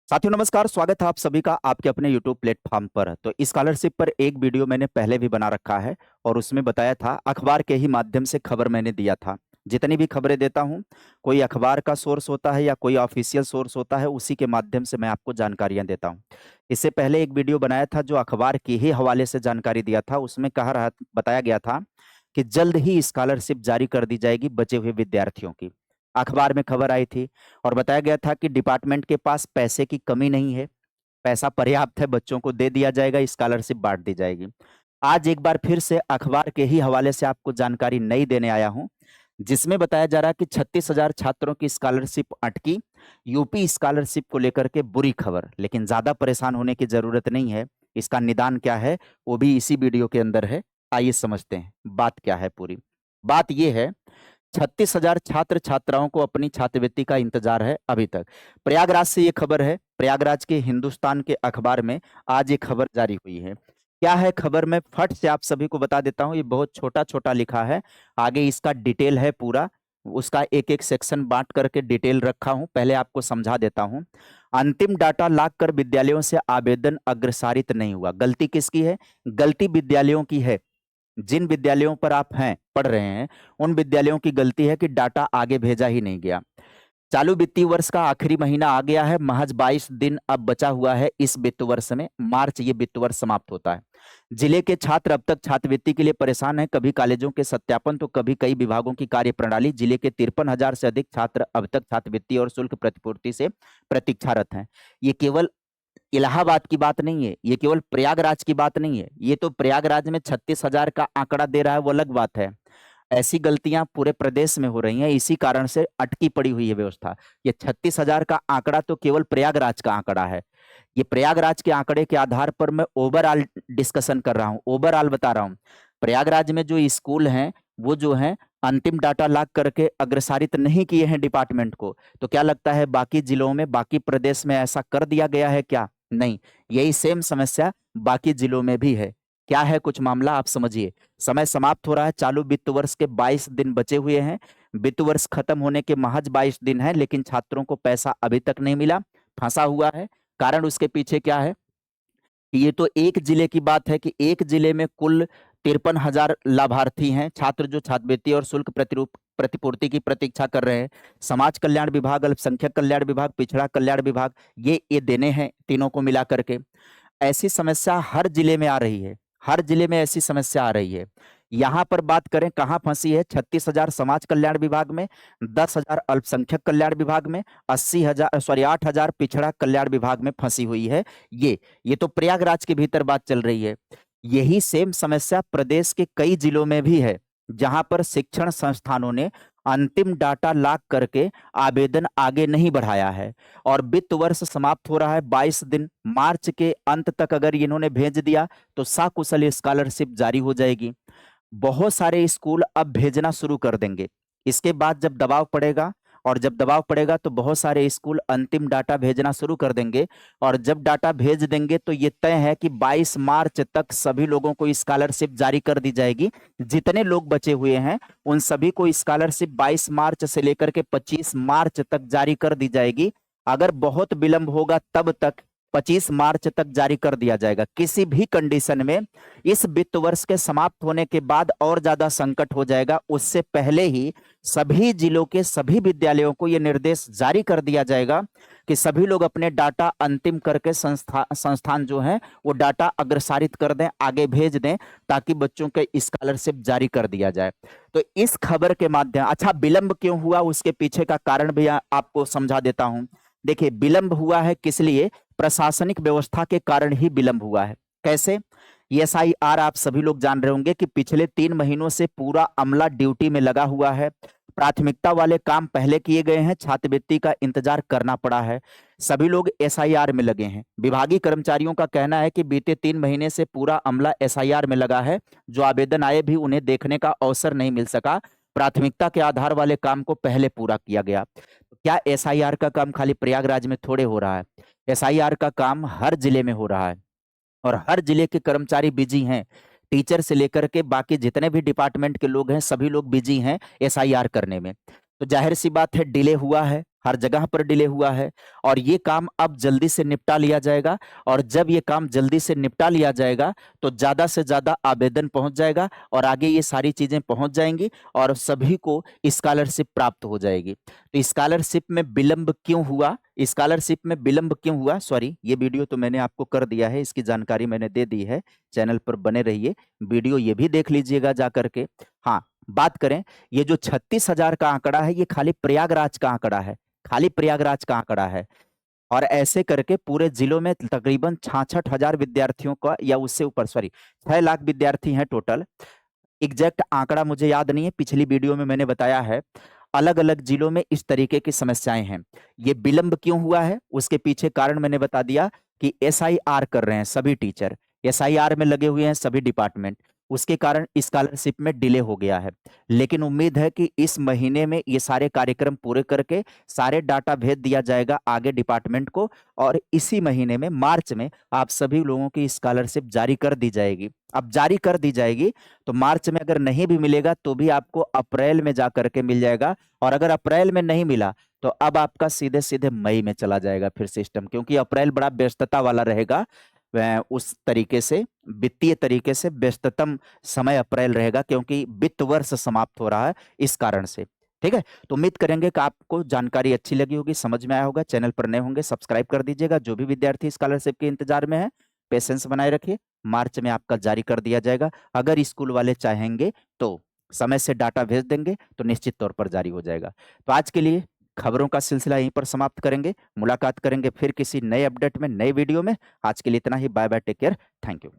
साथियों नमस्कार, स्वागत है आप सभी का आपके अपने यूट्यूब प्लेटफॉर्म पर। तो स्कॉलरशिप पर एक वीडियो मैंने पहले भी बना रखा है और उसमें बताया था अखबार के ही माध्यम से खबर मैंने दिया था। जितनी भी खबरें देता हूँ, कोई अखबार का सोर्स होता है या कोई ऑफिशियल सोर्स होता है, उसी के माध्यम से मैं आपको जानकारियाँ देता हूँ। इससे पहले एक वीडियो बनाया था जो अखबार के ही हवाले से जानकारी दिया था, उसमें बताया गया था कि जल्द ही स्कॉलरशिप जारी कर दी जाएगी बचे हुए विद्यार्थियों की। अखबार में खबर आई थी और बताया गया था कि डिपार्टमेंट के पास पैसे की कमी नहीं है, पैसा पर्याप्त है, बच्चों को दे दिया जाएगा, स्कॉलरशिप बाँट दी जाएगी। आज एक बार फिर से अखबार के ही हवाले से आपको जानकारी नई देने आया हूँ, जिसमें बताया जा रहा है कि 36,000 छात्रों की स्कॉलरशिप अटकी, यूपी स्कॉलरशिप को लेकर के बुरी खबर। लेकिन ज़्यादा परेशान होने की ज़रूरत नहीं है, इसका निदान क्या है, वो भी इसी वीडियो के अंदर है। आइए समझते हैं, बात क्या है पूरी। बात ये है 36,000 छात्र-छात्राओं को अपनी छात्रवृत्ति का इंतजार है अभी तक। प्रयागराज से ये खबर है, प्रयागराज के हिंदुस्तान के अखबार में आज ये खबर जारी हुई है। क्या है खबर मैं फट से आप सभी को बता देता हूँ, ये बहुत छोटा-छोटा लिखा है, आगे इसका डिटेल है पूरा, उसका एक-एक सेक्शन बाँट करके डिटेल रखा हूँ, पहले आपको समझा देता हूँ। अंतिम डाटा लाकर विद्यालयों से आवेदन अग्रसारित नहीं हुआ, गलती किसकी है? गलती विद्यालयों की है। जिन विद्यालयों पर आप हैं, पढ़ रहे हैं, उन विद्यालयों की गलती है कि डाटा आगे भेजा ही नहीं गया। चालू वित्तीय वर्ष का आखिरी महीना आ गया है, महज 22 दिन अब बचा हुआ है इस वित्त वर्ष में, मार्च ये वित्त वर्ष समाप्त होता है। जिले के छात्र अब तक छात्रवृत्ति के लिए परेशान हैं, कभी कॉलेजों के सत्यापन तो कभी कई विभागों की कार्यप्रणाली। जिले के 53,000 से अधिक छात्र अब तक छात्रवृत्ति और शुल्क प्रतिपूर्ति से प्रतीक्षारत हैं। ये केवल इलाहाबाद की बात नहीं है, ये केवल प्रयागराज की बात नहीं है, ये तो प्रयागराज में 36,000 का आंकड़ा दे रहा है वो अलग बात है। ऐसी गलतियाँ पूरे प्रदेश में हो रही हैं, इसी कारण से अटकी पड़ी हुई है व्यवस्था। ये 36,000 का आंकड़ा तो केवल प्रयागराज का आंकड़ा है। ये प्रयागराज के आंकड़े के आधार पर मैं ओवरऑल डिस्कशन कर रहा हूँ, ओवरऑल बता रहा हूँ। प्रयागराज में जो स्कूल हैं, वो जो हैं अंतिम डाटा ला करके अग्रसारित नहीं किए हैं डिपार्टमेंट को। तो क्या लगता है बाकी जिलों में, बाकी प्रदेश में ऐसा कर दिया गया है क्या? नहीं, यही सेम समस्या बाकी जिलों में भी है। क्या है कुछ मामला आप समझिए। समय समाप्त हो रहा है, चालू वित्त वर्ष के 22 दिन बचे हुए हैं। वित्त वर्ष खत्म होने के महज 22 दिन हैं, लेकिन छात्रों को पैसा अभी तक नहीं मिला, फंसा हुआ है। कारण उसके पीछे क्या है? ये तो एक जिले की बात है कि एक जिले में कुल 53,000 लाभार्थी हैं, छात्र जो छात्रवृत्ति और शुल्क प्रतिपूर्ति की प्रतीक्षा कर रहे हैं। समाज कल्याण विभाग, अल्पसंख्यक कल्याण विभाग, पिछड़ा कल्याण विभाग, ये देने हैं तीनों को मिला करके। ऐसी समस्या हर जिले में आ रही है, हर जिले में ऐसी समस्या आ रही है। यहाँ पर बात करें कहाँ फंसी है, 36,000 समाज कल्याण विभाग में, 10,000 अल्पसंख्यक कल्याण विभाग में, 8,000 पिछड़ा कल्याण विभाग में फंसी हुई है। ये तो प्रयागराज के भीतर बात चल रही है। यही सेम समस्या प्रदेश के कई जिलों में भी है, जहां पर शिक्षण संस्थानों ने अंतिम डाटा ला करके आवेदन आगे नहीं बढ़ाया है और वित्त वर्ष समाप्त हो रहा है 22 दिन, मार्च के अंत तक अगर इन्होंने भेज दिया तो सकुशल स्कॉलरशिप जारी हो जाएगी। बहुत सारे स्कूल अब भेजना शुरू कर देंगे। इसके बाद जब दबाव पड़ेगा और जब दबाव पड़ेगा तो बहुत सारे स्कूल अंतिम डाटा भेजना शुरू कर देंगे और जब डाटा भेज देंगे तो ये तय है कि 22 मार्च तक सभी लोगों को स्कॉलरशिप जारी कर दी जाएगी। जितने लोग बचे हुए हैं उन सभी को स्कॉलरशिप 22 मार्च से लेकर के 25 मार्च तक जारी कर दी जाएगी। अगर बहुत विलंब होगा तब तक 25 मार्च तक जारी कर दिया जाएगा। किसी भी कंडीशन में इस वित्त वर्ष के समाप्त होने के बाद और ज्यादा संकट हो जाएगा, उससे पहले ही सभी जिलों के सभी विद्यालयों को यह निर्देश जारी कर दिया जाएगा कि सभी लोग अपने डाटा अंतिम करके संस्थान जो है वो डाटा अग्रसारित कर दें, आगे भेज दें, ताकि बच्चों के स्कॉलरशिप जारी कर दिया जाए। तो इस खबर के माध्यम, अच्छा विलंब क्यों हुआ उसके पीछे का कारण भी आपको समझा देता हूं। देखिए विलंब हुआ है किस लिए? प्रशासनिक व्यवस्था के कारण ही विलंब हुआ है। कैसे? एसआईआर आप सभी लोग जान रहे होंगे कि पिछले 3 महीनों से पूरा अमला ड्यूटी में लगा हुआ है। प्राथमिकता वाले काम पहले किए गए हैं, छात्रवृत्ति का इंतजार करना पड़ा है। सभी लोग एसआईआर में लगे हैं। विभागीय कर्मचारियों का कहना है कि बीते 3 महीने से पूरा अमला एसआईआर में लगा है। जो आवेदन आए भी उन्हें देखने का अवसर नहीं मिल सका। प्राथमिकता के आधार वाले काम को पहले पूरा किया गया। क्या एसआईआर का काम खाली प्रयागराज में थोड़े हो रहा है? एसआईआर का काम हर जिले में हो रहा है और हर जिले के कर्मचारी बिजी हैं। टीचर से लेकर के बाकी जितने भी डिपार्टमेंट के लोग हैं, सभी लोग बिजी हैं एसआईआर करने में। तो जाहिर सी बात है डिले हुआ है। हर जगह पर डिले हुआ है और ये काम अब जल्दी से निपटा लिया जाएगा। और जब ये काम जल्दी से निपटा लिया जाएगा तो ज्यादा से ज्यादा आवेदन पहुंच जाएगा और आगे ये सारी चीजें पहुंच जाएंगी और सभी को स्कॉलरशिप प्राप्त हो जाएगी। तो स्कॉलरशिप में विलंब क्यों हुआ, स्कॉलरशिप में विलंब क्यों हुआ, सॉरी, ये वीडियो तो मैंने आपको कर दिया है, इसकी जानकारी मैंने दे दी है। चैनल पर बने रहिए, वीडियो ये भी देख लीजिएगा जा करके। हाँ, बात करें, ये जो 36,000 का आंकड़ा है ये खाली प्रयागराज का आंकड़ा है, खाली प्रयागराज का आंकड़ा है। और ऐसे करके पूरे जिलों में तकरीबन 66,000 विद्यार्थियों का, या उससे ऊपर, सॉरी, 6 लाख विद्यार्थी हैं टोटल। एग्जैक्ट आंकड़ा मुझे याद नहीं है, पिछली वीडियो में मैंने बताया है। अलग अलग जिलों में इस तरीके की समस्याएं हैं। ये विलंब क्यों हुआ है उसके पीछे कारण मैंने बता दिया कि एसआईआर कर रहे हैं सभी टीचर, एसआईआर में लगे हुए हैं सभी डिपार्टमेंट, उसके कारण स्कॉलरशिप में डिले हो गया है। लेकिन उम्मीद है कि इस महीने में ये सारे कार्यक्रम पूरे करके सारे डाटा भेज दिया जाएगा आगे डिपार्टमेंट को, और इसी महीने में मार्च में आप सभी लोगों की स्कॉलरशिप जारी कर दी जाएगी। अब जारी कर दी जाएगी तो मार्च में अगर नहीं भी मिलेगा तो भी आपको अप्रैल में जा करके मिल जाएगा, और अगर अप्रैल में नहीं मिला तो अब आपका सीधे सीधे मई में चला जाएगा फिर सिस्टम, क्योंकि अप्रैल बड़ा व्यस्तता वाला रहेगा। उस तरीके से वित्तीय तरीके से व्यस्ततम समय अप्रैल रहेगा, क्योंकि वित्त वर्ष समाप्त हो रहा है इस कारण से। ठीक है, तो उम्मीद करेंगे कि आपको जानकारी अच्छी लगी होगी, समझ में आया होगा। चैनल पर नए होंगे सब्सक्राइब कर दीजिएगा। जो भी विद्यार्थी स्कॉलरशिप के इंतजार में है, पेशेंस बनाए रखिए, मार्च में आपका जारी कर दिया जाएगा। अगर स्कूल वाले चाहेंगे तो समय से डाटा भेज देंगे तो निश्चित तौर पर जारी हो जाएगा। तो आज के लिए खबरों का सिलसिला यहीं पर समाप्त करेंगे, मुलाकात करेंगे फिर किसी नए अपडेट में, नए वीडियो में। आज के लिए इतना ही, bye bye, take care, thank you.